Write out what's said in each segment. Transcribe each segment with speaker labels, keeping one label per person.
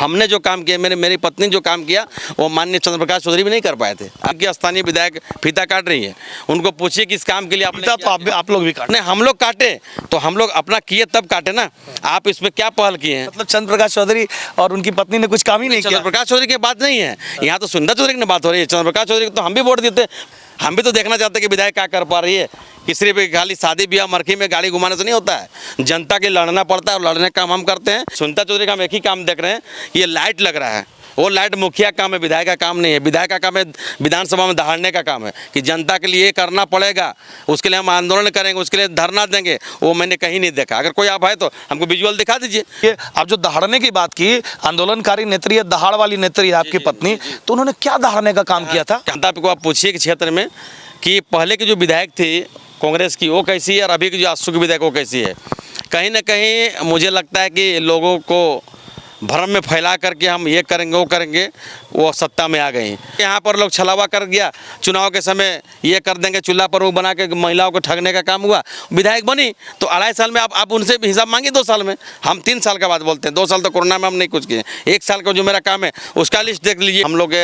Speaker 1: हमने जो काम किया, मेरी पत्नी जो काम किया वो माननीय चंद्र प्रकाश चौधरी भी नहीं कर पाए थे। आपकी स्थानीय विधायक फीता काट रही है, उनको पूछिए कि इस काम के लिए
Speaker 2: फीता तो आप लोग भी काटे।
Speaker 1: नहीं, हम लोग काटे तो हम लोग अपना किए तब काटे ना। आप इसमें क्या पहल किए हैं?
Speaker 2: मतलब चंद्र प्रकाश चौधरी और उनकी पत्नी ने कुछ काम ही नहीं किया।
Speaker 1: चंद्र प्रकाश चौधरी की बात नहीं है, यहाँ तो सुंदर चौधरी की बात हो रही है। चंद्र प्रकाश चौधरी को तो हम भी वोट देते, हम भी तो देखना चाहते हैं कि विधायक क्या कर पा रही है। कि सिर्फ खाली शादी ब्याह मरखी में गाड़ी घुमाने से नहीं होता है, जनता के लड़ना पड़ता है और लड़ने का काम हम करते हैं। सुनीता चौधरी का हम एक ही काम देख रहे हैं, ये लाइट लग रहा है, वो लाइट मुखिया काम है, विधायक का काम नहीं है। विधायक का काम है विधानसभा में दहाड़ने का काम है कि जनता के लिए ये करना पड़ेगा, उसके लिए हम आंदोलन करेंगे, उसके लिए धरना देंगे। वो मैंने कहीं नहीं देखा। अगर कोई आप है तो हमको विजुअल दिखा दीजिए।
Speaker 2: ये आप जो दहाड़ने की बात की, आंदोलनकारी नेत्री है, दहाड़ वाली नेत्री है आपकी पत्नी, तो उन्होंने क्या दहाड़ने का काम किया था?
Speaker 1: जनता को आप पूछिए कि क्षेत्र में कि पहले की जो विधायक थी कांग्रेस की वो कैसी है और अभी की जो आजसू की विधायक वो कैसी है। कहीं ना कहीं मुझे लगता है कि लोगों को भ्रम में फैला करके हम ये करेंगे वो करेंगे, वो सत्ता में आ गई। यहाँ पर लोग छलावा कर गया, चुनाव के समय ये कर देंगे, चूल्हा पर वो बना के महिलाओं को ठगने का काम हुआ। विधायक बनी तो 2.5 साल में आप उनसे भी हिसाब मांगिए। 2 साल में, हम 3 साल का बात बोलते हैं। 2 साल तो कोरोना में हम नहीं कुछ किए। 1 साल का जो मेरा काम है उसका लिस्ट देख लीजिए। हम लोग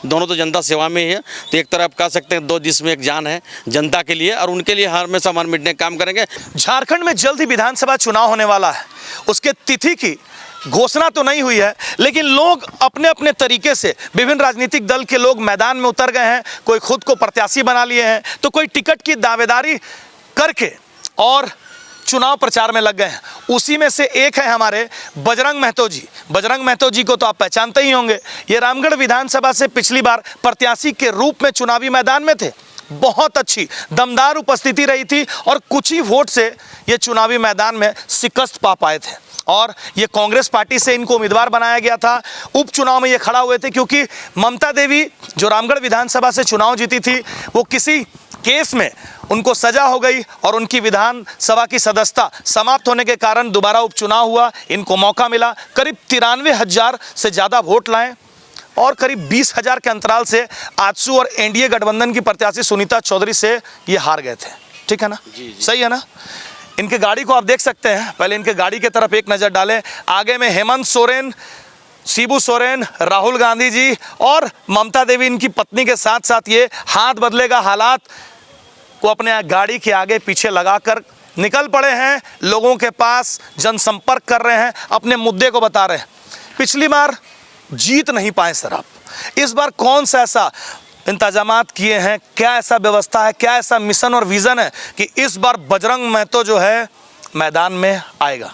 Speaker 1: दोनों तो जनता सेवा में ही है, तो एक तरफ कह सकते हैं 2 जिसमें एक जान है जनता के लिए, और उनके लिए हमेशा मन मिटने का काम करेंगे।
Speaker 2: झारखंड में जल्द ही विधानसभा चुनाव होने वाला है। उसके तिथि की घोषणा तो नहीं हुई है, लेकिन लोग अपने अपने तरीके से, विभिन्न राजनीतिक दल के लोग मैदान में उतर गए हैं। कोई खुद को प्रत्याशी बना लिए हैं, तो कोई टिकट की दावेदारी करके और चुनाव प्रचार में लग गए हैं। उसी में से एक है हमारे बजरंग महतो जी। बजरंग महतो जी को तो आप पहचानते ही होंगे। ये रामगढ़ विधानसभा से पिछली बार प्रत्याशी के रूप में चुनावी मैदान में थे। बहुत अच्छी दमदार उपस्थिति रही थी और कुछ ही वोट से ये चुनावी मैदान में शिकस्त पा पाए थे, और ये कांग्रेस पार्टी से इनको उम्मीदवार बनाया गया था। उपचुनाव में ये खड़ा हुए थे क्योंकि ममता देवी जो रामगढ़ विधानसभा से चुनाव जीती थी, वो किसी केस में उनको सजा हो गई और उनकी विधानसभा की सदस्यता समाप्त होने के कारण दोबारा उपचुनाव हुआ। इनको मौका मिला, करीब 93,000 से ज़्यादा वोट लाएं और करीब 20,000 के अंतराल से आजसू और एनडीए गठबंधन की प्रत्याशी सुनीता चौधरी से ये हार गए थे। ठीक है ना? सही है ना? इनके गाड़ी को आप देख सकते हैं। पहले इनके गाड़ी की तरफ एक नज़र डालें। आगे में हेमंत सोरेन, शिबू सोरेन, राहुल गांधी जी और ममता देवी इनकी पत्नी के साथ साथ ये हाथ बदलेगा हालात को अपने गाड़ी के आगे पीछे लगाकर निकल पड़े हैं, लोगों के पास जनसंपर्क कर रहे हैं, अपने मुद्दे को बता रहे हैं। पिछली बार जीत नहीं पाए सर आप, इस बार कौन सा ऐसा इंतजामात किए हैं, क्या ऐसा व्यवस्था है, क्या ऐसा मिशन और विज़न है कि इस बार बजरंग महतो जो है मैदान में आएगा?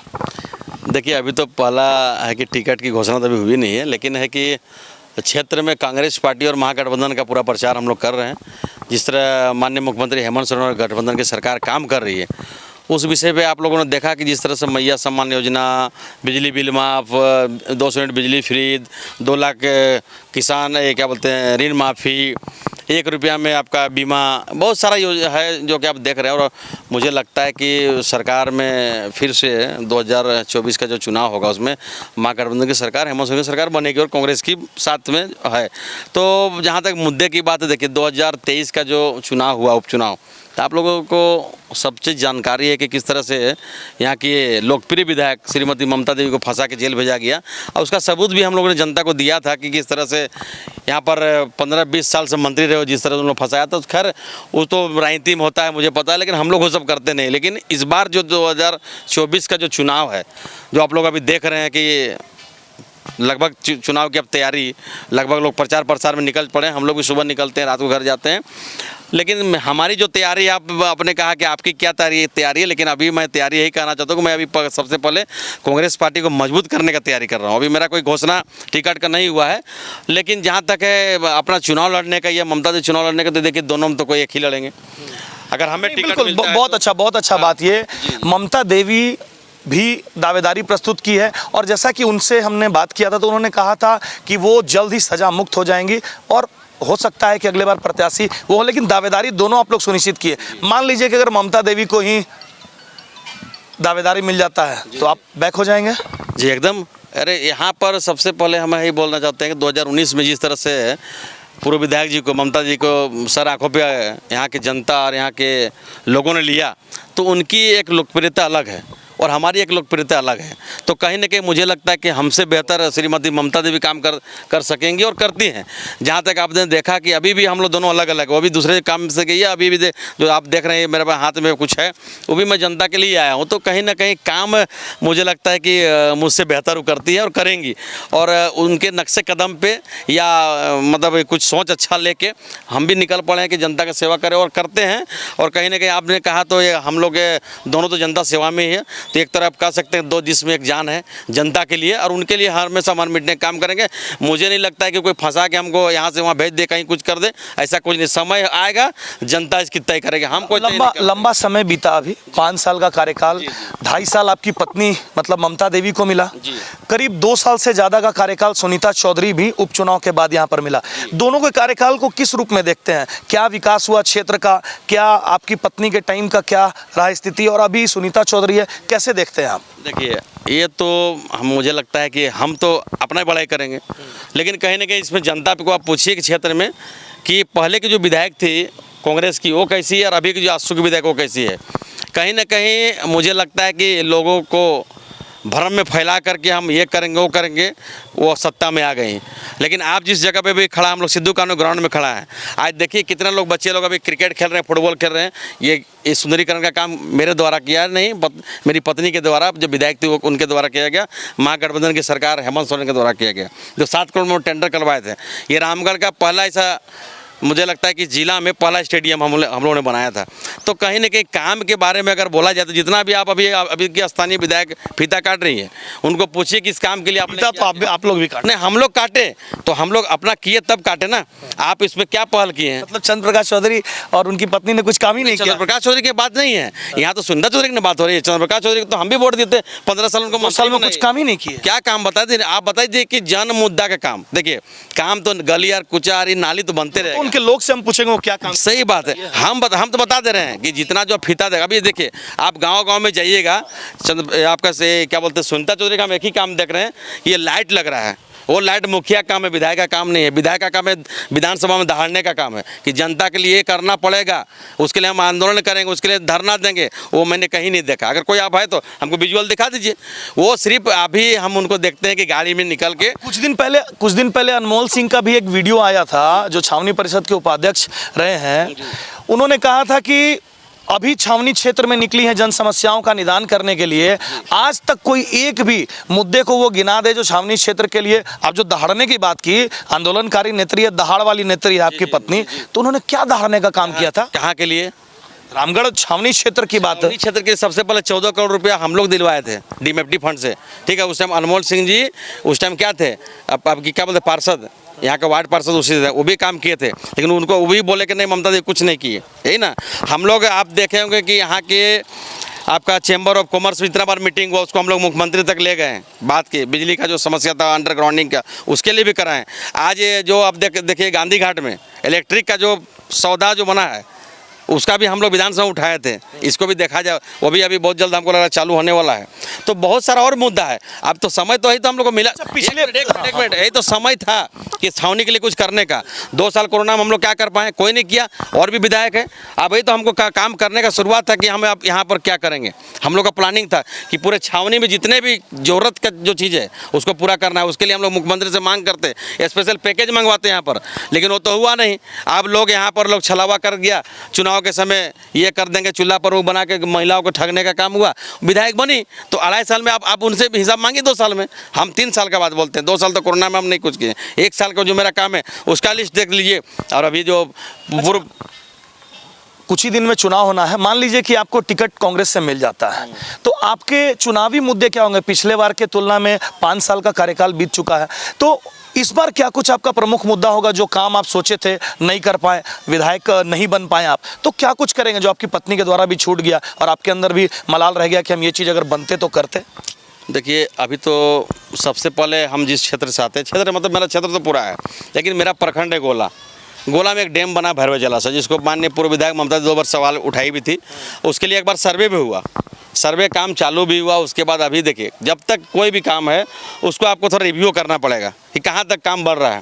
Speaker 1: देखिए, अभी तो पहला है कि टिकट की घोषणा तो अभी हुई नहीं है, लेकिन है कि क्षेत्र में कांग्रेस पार्टी और महागठबंधन का पूरा प्रचार हम लोग कर रहे हैं। जिस तरह माननीय मुख्यमंत्री हेमंत सोरेन और गठबंधन की सरकार काम कर रही है, उस विषय पे आप लोगों ने देखा कि जिस तरह से मैया सम्मान योजना, बिजली बिल माफ़, 200 यूनिट बिजली फ्री, 2 लाख किसान क्या बोलते हैं ऋण माफ़ी, 1 रुपया में आपका बीमा, बहुत सारा योजना है जो कि आप देख रहे हैं। और मुझे लगता है कि सरकार में फिर से 2024 का जो चुनाव होगा उसमें महागठबंधन की सरकार, हेमंत सोरेन की सरकार बनेगी और कांग्रेस की साथ में है। तो जहाँ तक मुद्दे की बात है, देखिए 2023 का जो चुनाव हुआ उपचुनाव, तो आप लोगों को सब चीज़ जानकारी है कि किस तरह से यहाँ की लोकप्रिय विधायक श्रीमती ममता देवी को फंसा के जेल भेजा गया, और उसका सबूत भी हम लोगों ने जनता को दिया था कि किस तरह से यहाँ पर 15-20 साल से मंत्री रहे हो, जिस तरह से उन्होंने फंसाया। तो खैर वो तो राजनीति में होता है, मुझे पता है, लेकिन हम लोग वो सब करते नहीं। लेकिन इस बार जो 2024 का जो चुनाव है, जो आप लोग अभी देख रहे हैं कि लगभग चुनाव की अब तैयारी, लगभग लोग प्रचार प्रसार में निकल पड़े। हम लोग भी सुबह निकलते हैं, रात को घर जाते हैं। लेकिन हमारी जो तैयारी, आपने कहा कि आपकी क्या तैयारी है, लेकिन अभी मैं तैयारी यही कहना चाहता हूँ कि मैं अभी सबसे पहले कांग्रेस पार्टी को मजबूत करने का तैयारी कर रहा हूँ। अभी मेरा कोई घोषणा टिकट का नहीं हुआ है, लेकिन जहाँ तक है अपना चुनाव लड़ने का या ममता से चुनाव लड़ने का, तो देखिए दोनों में तो कोई एक ही लड़ेंगे अगर हमें टिकट मिलता है।
Speaker 2: बहुत अच्छा बात ये ममता देवी भी दावेदारी प्रस्तुत की है, और जैसा कि उनसे हमने बात किया था तो उन्होंने कहा था कि वो जल्द ही सजा मुक्त हो जाएंगी और हो सकता है कि अगले बार प्रत्याशी वो हो, लेकिन दावेदारी दोनों आप लोग सुनिश्चित किए। मान लीजिए कि अगर ममता देवी को ही दावेदारी मिल जाता है तो आप बैक हो जाएंगे?
Speaker 1: जी एकदम। अरे यहाँ पर सबसे पहले हम यही बोलना चाहते हैं कि 2019 में जिस तरह से पूर्व विधायक जी को, ममता जी को सर आंखों पे यहाँ की जनता और यहाँ के लोगों ने लिया, तो उनकी एक लोकप्रियता अलग है। और हमारी एक लोकप्रियता अलग है। तो कहीं ना कहीं मुझे लगता है कि हमसे बेहतर श्रीमती ममता देवी काम कर सकेंगी और करती हैं। जहाँ तक आपने देखा कि अभी भी हम लोग दोनों अलग अलग, वो भी दूसरे काम से गई है, अभी भी जो आप देख रहे हैं मेरे पास हाथ में कुछ है, वो भी मैं जनता के लिए आया हूँ। तो कहीं ना कहीं काम मुझे लगता है कि मुझसे बेहतर वो करती है और करेंगी, और उनके नक्शे कदम पे या मतलब कुछ सोच अच्छा लेके हम भी निकल पड़े हैं कि जनता का सेवा करें और करते हैं। और कहीं ना कहीं आपने कहा तो ये हम लोग दोनों तो जनता सेवा में ही है, तो एक तरफ कह सकते हैं दो जिसमें एक जान है जनता के लिए, और उनके लिए हमेशा मन मिटने का काम करेंगे। मुझे नहीं लगता है कि कोई फंसा के हमको यहाँ से वहाँ भेज दे, कहीं कुछ कर दे, ऐसा कुछ नहीं। समय आएगा, जनता इसकी तय करेगी। हम कोई
Speaker 2: लंबा समय बीता, अभी 5 साल का कार्यकाल, 2.5 साल आपकी पत्नी मतलब ममता देवी को मिला, करीब 2 साल से ज्यादा का कार्यकाल सुनीता चौधरी भी उपचुनाव के बाद यहाँ पर मिला। दोनों के कार्यकाल को किस रूप में देखते हैं? क्या विकास हुआ क्षेत्र का? क्या आपकी पत्नी के टाइम का क्या रहा स्थिति, और अभी सुनीता चौधरी है, कैसे देखते हैं आप?
Speaker 1: देखिए, ये तो मुझे लगता है कि हम तो अपना ही बड़ाई करेंगे, लेकिन कहीं ना कहीं इसमें जनता को आप पूछिए कि क्षेत्र में कि पहले की जो विधायक थी कांग्रेस की वो कैसी है और अभी की जो आजसू की विधायक वो कैसी है। कहीं ना कहीं मुझे लगता है कि लोगों को भ्रम में फैला करके हम ये करेंगे वो करेंगे, वो सत्ता में आ गई। लेकिन आप जिस जगह पे भी खड़ा, हम लोग सिद्धू कानू ग्राउंड में खड़ा है, आज देखिए कितने लोग बच्चे लोग अभी क्रिकेट खेल रहे हैं, फुटबॉल खेल रहे हैं। ये सुंदरीकरण का काम मेरे द्वारा किया नहीं, मेरी पत्नी के द्वारा, जो विधायक थी वो उनके द्वारा किया गया, महागठबंधन की सरकार हेमंत सोरेन के द्वारा किया गया, जो 7 करोड़ में टेंडर करवाए थे। ये रामगढ़ का पहला ऐसा मुझे लगता है कि जिला में पहला स्टेडियम हम लोगों ने बनाया था। तो कहीं ना कहीं काम के बारे में अगर बोला जाए तो जितना भी आप अभी की स्थानीय विधायक फीता काट रही है, उनको पूछिए कि इस काम के लिए
Speaker 2: आप लोग भी काटे?
Speaker 1: नहीं, हम लोग काटे तो हम लोग अपना किए तब काटे ना। आप इसमें क्या पहल किए हैं?
Speaker 2: मतलब चंद्र प्रकाश चौधरी और उनकी पत्नी ने कुछ काम ही नहीं किया।
Speaker 1: चंद्र प्रकाश चौधरी की बात नहीं है, यहाँ तो सुनीता चौधरी की बात हो रही है। चंद्र प्रकाश चौधरी को तो हम भी वोट देते 15 साल, उनको
Speaker 2: 2 साल में कुछ काम ही नहीं किए।
Speaker 1: क्या काम बता दीजिए, आप बताइए कि जन मुद्दा का काम। देखिए, काम तो गलियार कुचार नाली तो बनते रहे।
Speaker 2: उनके लोग से हम पूछेंगे वो क्या काम।
Speaker 1: सही बात है, हम तो बता दे रहे हैं कि जितना जो फीता देगा। अभी देखिए, आप गांव-गांव में जाइएगा, आपका से क्या बोलते हैं, सुनीता चौधरी का हम एक ही काम देख रहे हैं, ये लाइट लग रहा है। वो लाइट मुखिया काम है, विधायक का काम नहीं है। विधायक का काम है विधानसभा में दहाड़ने का काम है कि जनता के लिए करना पड़ेगा, उसके लिए हम आंदोलन करेंगे, उसके लिए धरना देंगे। वो मैंने कहीं नहीं देखा। अगर कोई आप है तो हमको विजुअल दिखा दीजिए। वो सिर्फ अभी हम उनको देखते हैं कि गाड़ी में निकल के।
Speaker 2: कुछ दिन पहले अनमोल सिंह का भी एक वीडियो आया था, जो छावनी परिषद के उपाध्यक्ष रहे हैं। उन्होंने कहा था कि अभी छावनी क्षेत्र में निकली है जन समस्याओं का निदान करने के लिए। आज तक कोई एक भी मुद्दे को वो गिना दे जो छावनी क्षेत्र के लिए। आप जो दहाड़ने की बात की, आंदोलनकारी नेत्री है, दहाड़ वाली नेत्री है आपकी पत्नी, तो उन्होंने क्या दहाड़ने का काम किया था?
Speaker 1: कहाँ के लिए?
Speaker 2: रामगढ़ छावनी क्षेत्र की बात है।
Speaker 1: क्षेत्र के सबसे पहले 14 करोड़ रुपया हम लोग दिलवाए थे डीएमएफटी फंड से। ठीक है, उस टाइम अनमोल सिंह जी उस टाइम क्या थे, आपकी क्या बोलते, पार्षद, यहाँ का वार्ड पार्षद उसी थे, वो भी काम किए थे। लेकिन उनको वो भी बोले कि नहीं ममता देवी कुछ नहीं किए, यही ना। हम लोग आप देखे होंगे कि यहाँ के आपका चैम्बर ऑफ कॉमर्स में इतना बार मीटिंग हुआ, उसको हम लोग मुख्यमंत्री तक ले गए। बात की बिजली का जो समस्या था अंडरग्राउंडिंग का, उसके लिए भी कराएं। आज ये जो आप देखिए गांधी घाट में इलेक्ट्रिक का जो सौदा जो बना है, उसका भी हम लोग विधानसभा उठाए थे। इसको भी देखा जाए, वो भी अभी बहुत जल्द हमको लग रहा है चालू होने वाला है। तो बहुत सारा और मुद्दा है। अब तो समय तो ही तो हम लोग को मिला। पिछले एक मिनट यही तो समय था कि छावनी के लिए कुछ करने का। 2 साल कोरोना में हम लोग क्या कर पाए? कोई नहीं किया। और भी विधायक है, अब यही तो हमको काम करने का शुरुआत था कि हम अब यहाँ पर क्या करेंगे। हम लोग का प्लानिंग था कि पूरे छावनी में जितने भी जरूरत का जो चीज़ है उसको पूरा करना है। उसके लिए हम लोग मुख्यमंत्री से मांग करते, स्पेशल पैकेज मंगवाते यहाँ पर, लेकिन वो तो हुआ नहीं। अब लोग यहाँ पर लोग छलावा कर गया, चुनाव के समय ये कर देंगे, चूल्हा पर वो बना के महिलाओं को ठगने का काम हुआ। विधायक बनी तो 2.5 साल में आप उनसे हिसाब मांगी। 2 साल में, हम 3 साल का बात बोलते हैं। 2 साल तो कोरोना में हम नहीं कुछ किए। 1 साल का जो मेरा काम है उसका लिस्ट देख लीजिए। और अभी जो पूर्व
Speaker 2: कुछ ही दिन में चुनाव होना है, मान लीजिए कि आपको टिकट कांग्रेस से मिल जाता है, तो आपके चुनावी मुद्दे क्या होंगे? पिछले बार के तुलना में 5 साल का कार्यकाल बीत चुका है, तो इस बार क्या कुछ आपका प्रमुख मुद्दा होगा? जो काम आप सोचे थे नहीं कर पाए, विधायक नहीं बन पाए आप, तो क्या कुछ करेंगे जो आपकी पत्नी के द्वारा भी छूट गया और आपके अंदर भी मलाल रह गया कि हम ये चीज़ अगर बनते तो करते?
Speaker 1: देखिए, अभी तो सबसे पहले हम जिस क्षेत्र से आते हैं, क्षेत्र मतलब मेरा क्षेत्र तो पूरा है, लेकिन मेरा प्रखंड है गोला में एक डैम बना भैरव जलाशय, जिसको माननीय पूर्व विधायक ममता 2 बार सवाल उठाई भी थी। उसके लिए एक बार सर्वे भी हुआ, सर्वे काम चालू भी हुआ। उसके बाद अभी देखिए, जब तक कोई भी काम है उसको आपको थोड़ा रिव्यू करना पड़ेगा कि कहाँ तक काम बढ़ रहा है।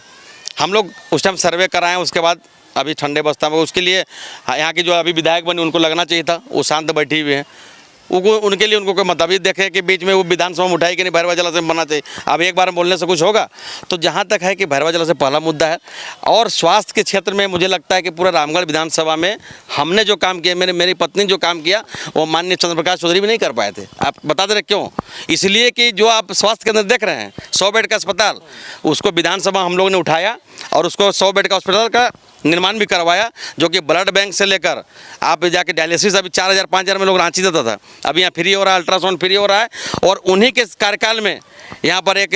Speaker 1: हम लोग उस टाइम सर्वे कराएं, उसके बाद अभी ठंडे बस्ता में उसके लिए यहाँ की जो अभी विधायक बनी उनको लगना चाहिए था, वो शांत बैठी हुई है। उनके लिए उनको कोई मतभेद देखे कि बीच में वो विधानसभा में उठाई कि नहीं भैरवा जलाशय बनना चाहिए। अब एक बार बोलने से कुछ होगा? तो जहाँ तक है कि भैरवा जलाशय पहला मुद्दा है। और स्वास्थ्य के क्षेत्र में मुझे लगता है कि पूरा रामगढ़ विधानसभा में हमने जो काम किया, मेरी पत्नी जो काम किया, वो माननीय चंद्रप्रकाश चौधरी भी नहीं कर पाए थे। आप बता दे रहे क्यों? इसलिए कि जो आप स्वास्थ्य केंद्र देख रहे हैं 100 बेड का अस्पताल, उसको विधानसभा हम लोगों ने उठाया और उसको 100 बेड का अस्पताल का निर्माण भी करवाया, जो कि ब्लड बैंक से लेकर आप जाके डायलिसिस अभी 4000 5000 में लोग रांची देता था, अभी यहाँ फ्री हो रहा है, अल्ट्रासाउंड फ्री हो रहा है। और उन्हीं के कार्यकाल में यहाँ पर एक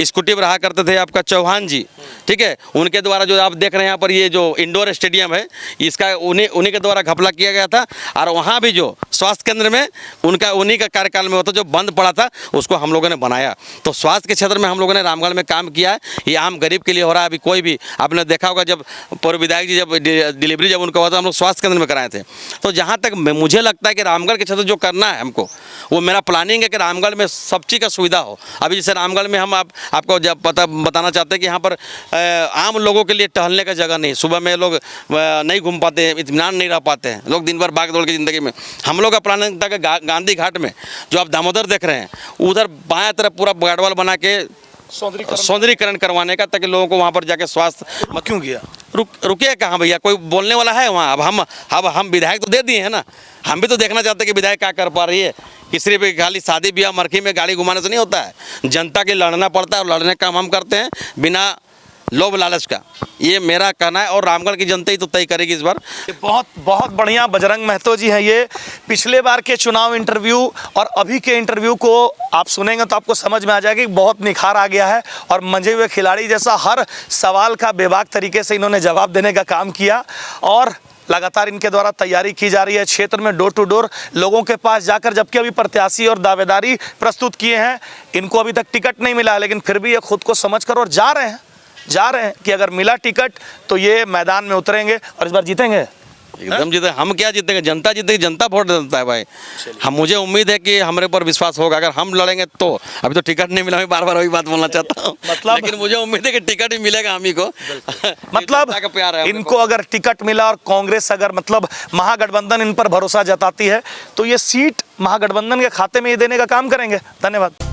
Speaker 1: स्कूटी पर रहा करते थे आपका चौहान जी, ठीक है, उनके द्वारा जो आप देख रहे हैं यहाँ पर ये जो इंडोर स्टेडियम है, इसका उन्हीं के द्वारा घपला किया गया था। और वहाँ भी जो स्वास्थ्य केंद्र में उन्हीं का कार्यकाल में होता जो बंद पड़ा था, उसको हम लोगों ने बनाया। तो स्वास्थ्य के क्षेत्र में हम लोगों ने रामगढ़ में काम किया है। ये आम गरीब के लिए हो रहा है। अभी कोई भी आपने देखा होगा, जब पूर्व विधायक जी जब डिलीवरी जब उनका हुआ था, हम लोग स्वास्थ्य केंद्र में कराए थे। तो जहाँ तक मुझे लगता है कि रामगढ़ के क्षेत्र जो करना है हमको, वो मेरा प्लानिंग है कि रामगढ़ में सब चीज़ का सुविधा हो। अभी जैसे रामगढ़ में हम आपको जब बताना चाहते हैं कि यहाँ पर आम लोगों के लिए टहलने का जगह नहीं, सुबह में लोग नहीं घूम पाते हैं, इत्मीनान नहीं रह पाते हैं, लोग दिन भर भाग दौड़ की ज़िंदगी में। हम लोग का प्लानिंग था कि गांधी घाट में जो आप दामोदर देख रहे हैं, उधर बाएं तरफ पूरा गार्डवाल बना के सौंदर्यीकरण करवाने का, ताकि लोगों को वहाँ पर जाके स्वास्थ्य
Speaker 2: क्यों किया?
Speaker 1: रुकिए कहाँ भैया, कोई बोलने वाला है वहाँ? अब हम विधायक तो दे दिए हैं ना, हम भी तो देखना चाहते हैं कि विधायक क्या कर पा रही है। कि सिर्फ खाली शादी ब्याह मरखी में गाड़ी घुमाने से नहीं होता है, जनता के लड़ना पड़ता है और लड़ने का काम हम करते हैं बिना लोभ लालच का। ये मेरा कहना है और रामगढ़ की जनता ही तो तय करेगी इस बार।
Speaker 2: बहुत बहुत बढ़िया बजरंग महतो जी हैं ये। पिछले बार के चुनाव इंटरव्यू और अभी के इंटरव्यू को आप सुनेंगे तो आपको समझ में आ जाएगा कि बहुत निखार आ गया है और मंझे हुए खिलाड़ी जैसा हर सवाल का बेबाक तरीके से इन्होंने जवाब देने का काम किया। और लगातार इनके द्वारा तैयारी की जा रही है क्षेत्र में डोर टू डोर लोगों के पास जाकर, जबकि अभी प्रत्याशी और दावेदारी प्रस्तुत किए हैं। इनको अभी तक टिकट नहीं मिला है, लेकिन फिर भी ये खुद को समझ कर और जा रहे हैं कि अगर मिला टिकट तो ये मैदान में उतरेंगे और इस बार जीतेंगे।
Speaker 1: एकदम जीते। हम क्या जीतेंगे? जनता जीतेगी, जनता वोट देता है भाई। मुझे उम्मीद है कि हमारे ऊपर विश्वास होगा। अगर हम लड़ेंगे तो, अभी तो टिकट नहीं मिला, मैं बार बार वही बात बोलना चाहता हूँ, लेकिन मुझे उम्मीद है कि टिकट ही मिलेगा हम ही को।
Speaker 2: मतलब
Speaker 1: प्यार है
Speaker 2: इनको अगर टिकट मिला और कांग्रेस अगर मतलब महागठबंधन इन पर भरोसा जताती है तो ये सीट महागठबंधन के खाते में ही देने का काम करेंगे। धन्यवाद।